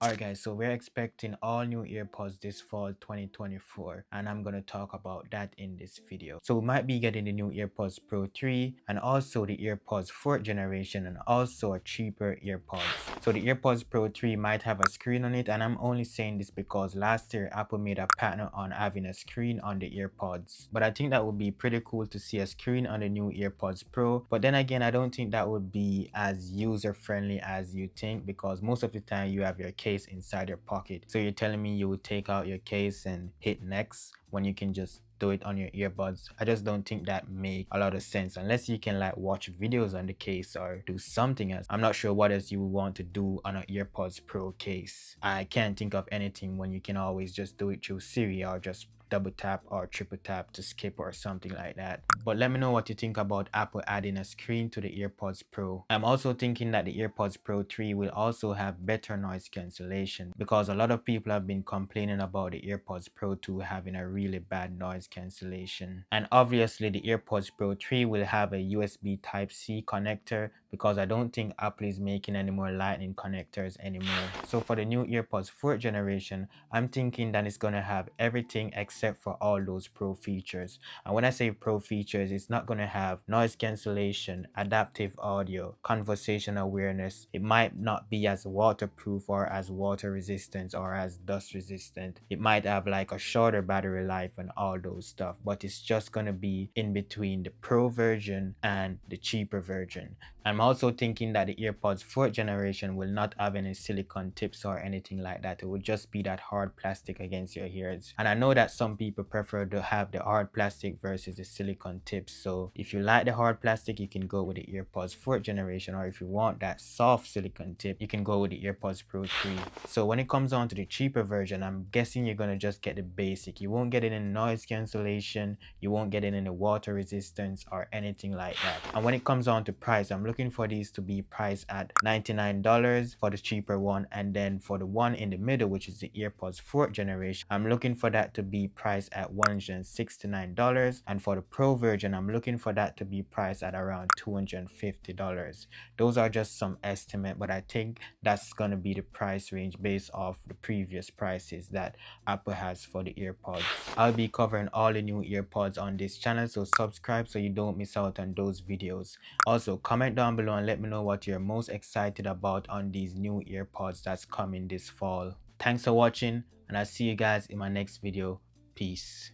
Alright guys, so we're expecting all new AirPods this fall 2024 and I'm gonna talk about that in this video. So we might be getting the new AirPods Pro 3 and also the AirPods 4th generation and also a cheaper AirPods. So the AirPods Pro 3 might have a screen on it, and I'm only saying this because last year Apple made a patent on having a screen on the AirPods. But I think that would be pretty cool to see a screen on the new AirPods Pro. But then again, I don't think that would be as user friendly as you think, because most of the time you have your case inside your pocket. So you're telling me you would take out your case and hit next when you can just do it on your earbuds? I just don't think that make a lot of sense unless you can like watch videos on the case or do something else. I'm not sure what else you would want to do on an AirPods Pro case. I can't think of anything when you can always just do it through Siri or just double tap or triple tap to skip or something like that. But let me know what you think about Apple adding a screen to the AirPods Pro. I'm also thinking that the AirPods Pro 3 will also have better noise cancellation, because a lot of people have been complaining about the AirPods Pro 2 having a really bad noise cancellation. And obviously the AirPods Pro 3 will have a USB Type-C connector, because I don't think Apple is making any more Lightning connectors anymore. So for the new AirPods 4th generation, I'm thinking that it's gonna have everything except for all those Pro features. And when I say Pro features, it's not gonna have noise cancellation, adaptive audio, conversation awareness. It might not be as waterproof or as water resistant or as dust resistant. It might have like a shorter battery life and all those stuff, but it's just gonna be in between the Pro version and the cheaper version. I'm also thinking that the AirPods 4th generation will not have any silicone tips or anything like that. It will just be that hard plastic against your ears. And I know that some people prefer to have the hard plastic versus the silicone tips. So if you like the hard plastic, you can go with the AirPods 4th generation. Or if you want that soft silicone tip, you can go with the AirPods Pro 3. So when it comes on to the cheaper version, I'm guessing you're going to just get the basic. You won't get it in noise cancellation. You won't get it in the water resistance or anything like that. And when it comes on to price, I'm looking for these to be priced at $99 for the cheaper one, and then for the one in the middle, which is the AirPods 4th generation, I'm looking for that to be priced at $169, and for the Pro version, I'm looking for that to be priced at around $250. Those are just some estimate, but I think that's gonna be the price range based off the previous prices that Apple has for the AirPods. I'll be covering all the new AirPods on this channel, so subscribe so you don't miss out on those videos. Also, comment down below and let me know what you're most excited about on these new AirPods that's coming this fall. Thanks for watching, and I'll see you guys in my next video. Peace.